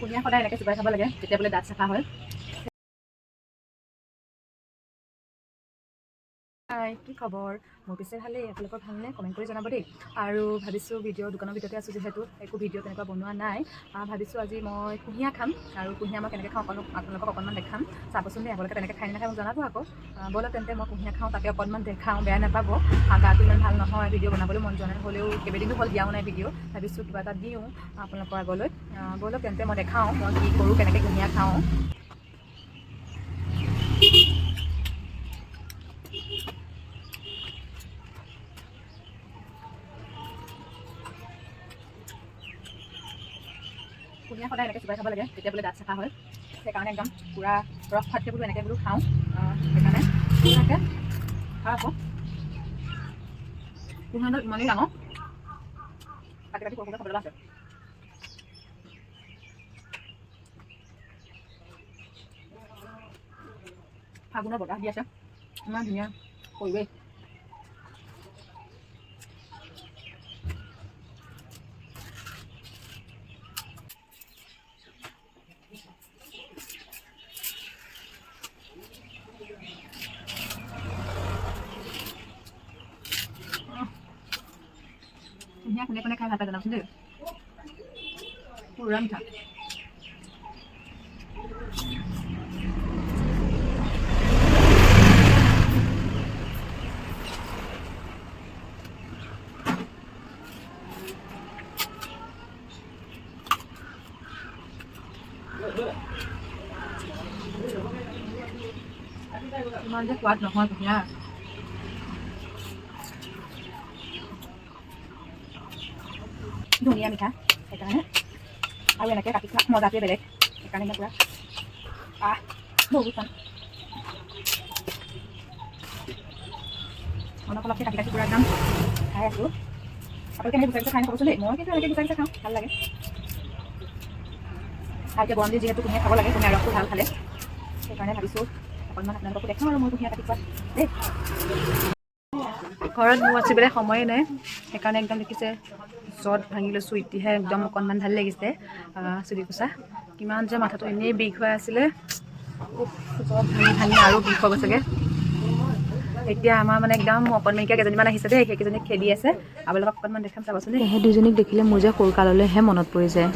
কুঁহিয়াৰ সদায় এনেকৈ চোবাই খাব লাগে, তেতিয়া বোলে দাঁত চাফা হয়। হাই, কি খবৰ? মোৰ পিছে ভালেই, আপোনালোকৰ ভালনে? কমেণ্ট কৰি জনাব দেই। আৰু ভাবিছোঁ দোকানৰ ভিতৰতে আছোঁ যিহেতু একো ভিডিঅ' তেনেকুৱা বনোৱা নাই, ভাবিছোঁ আজি মই কুঁহিয়াৰ খাম আৰু কুঁহিয়াৰ মই কেনেকৈ খাওঁ আপোনালোকক অকণমান দেখাম। চাবচোন দেই, আপোনালোকে তেনেকৈ খাই নাখায় মোক জনাব আকৌ। ব'লক তেন্তে মই কুঁহিয়াৰ খাওঁ, তাকে অকণমান দেখাওঁ, বেয়া নাপাব। গাটো ইমান ভাল নহয়, ভিডিঅ' বনাবলৈ মন যোৱা নাই, হ'লেও কেইবাদিনো হ'ল দিয়াও নাই ভিডিঅ'। ভাবিছোঁ কিবা এটা দিওঁ আপোনালোকৰ আগলৈ। ব'লক তেন্তে মই দেখাওঁ মই কি কৰোঁ, কেনেকৈ কুঁহিয়াৰ খাওঁ। কুঁহিয়াৰ সদায় এনেকৈ চোবাই খাব লাগে, তেতিয়া বোলে দাঁত চাফা হয়। সেইকাৰণে একদম পূৰা ৰস খোৱাতকৈ বোলো এনেকৈ বোলো খাওঁ। সেইকাৰণে ধুনীয়াকৈ খাওঁ আকৌ। কুঁহিয়াৰডাল ইমানেই ডাঙৰ, কাটি কাটি সৰু সৰুকৈ খাবলৈ আছে। ফাগুনৰ বতাহ দি আছে, ইমান ধুনীয়া পৰিৱেশ। কুঁহিয়াৰ কোনে কোনে খাই ভাল পাই জনাবচোন দেই। পুৰা মিঠা। ইমান যে সোৱাদ নহয় কুঁহিয়াৰ। ধুনীয়া মিঠা, সেইকাৰণে আৰু এনেকৈ কাটি খোৱা মজাটোৱে বেলেগ। সেইকাৰণে মই পূৰা বহুত টান অলপ অলপকৈ কাটি কাটি পূৰা একদম খাই আছোঁ। আপোনালোকে এনেকৈ গুচাই গুচাই খাই নাখাবচোন দেই, মই কিন্তু এনেকৈ গুচাই গুচাই খাওঁ, ভাল লাগে। ভালকৈ গৰম দি যিহেতু কুঁহিয়াৰ খাব লাগে, কুঁহিয়াৰ ৰসটো ভাল খালে, সেইকাৰণে ভাবিছোঁ অকণমান আপোনালোককো দেখাওঁ আৰু মই কুঁহিয়াৰ কাটি খোৱা দেই। ঘৰত মোৰ আছিবলৈ সময়ে নাই, সেইকাৰণে একদম দেখিছে য'ত ভাঙি লৈছোঁ, এতিয়াহে একদম অকণমান ভাল লাগিছে। চুলি কোচা কিমান যে মাথাটো এনেই বিষ হৈ আছিলে, য'ত ভাঙি ভাঙি আৰু বিষ হৈ গৈছেগৈ। এতিয়া আমাৰ মানে একদম অকণমানিকা কেইজনীমান আহিছে দেই, সেইকেইজনীক খেলি আছে। আপোনালোকক অকণমান দেখাম চাবচোন দেই। সেই দুজনীক দেখিলে মোৰ যে সৰুকাললৈহে মনত পৰি যায়।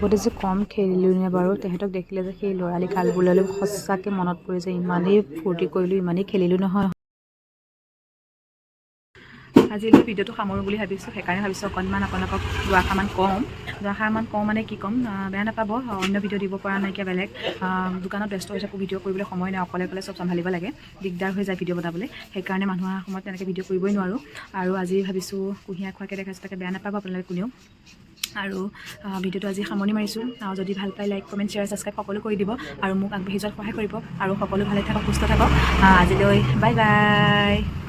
আগতে যে কম খেলিলোঁ নে বাৰু, তেহেঁতক দেখিলে যে সেই ল'ৰালি কালবোৰলৈ সঁচাকৈ মনত পৰি যায়। ইমানেই ফূৰ্তি কৰিলোঁ, ইমানেই খেলিলোঁ নহয়। আজিলৈ ভিডিঅ'টো সামৰোঁ বুলি ভাবিছোঁ, সেইকাৰণে ভাবিছোঁ অকণমান আপোনালোকক দুআষাৰমান কওঁ মানে কি ক'ম, বেয়া নাপাব। অন্য ভিডিঅ' দিব পৰা নাইকিয়া বেলেগ, দোকানত ব্যস্ত হৈ থাকোঁ, ভিডিঅ' কৰিবলৈ সময় নাই, অকলে অকলে চব চম্ভালিব লাগে, দিগদাৰ হৈ যায় ভিডিঅ' বনাবলৈ। সেইকাৰণে মানুহ অহাৰ সময়ত তেনেকৈ ভিডিঅ' কৰিবই নোৱাৰোঁ। আৰু আজি ভাবিছোঁ কুঁহিয়াৰ খোৱাকৈ দেখাইছোঁ, তাকে বেয়া নাপাব আপোনালোকে কোনেও। আৰু ভিডিঅ'টো আজি সামৰণি মাৰিছোঁ। যদি ভাল পায় লাইক কমেণ্ট শ্বেয়াৰ ছাবস্ক্ৰাইব সকলো কৰি দিব আৰু মোক আগবাঢ়ি যোৱাত সহায় কৰিব। আৰু সকলো ভালে থাকক, সুস্থ থাকক। আজিলৈ বাই বাই।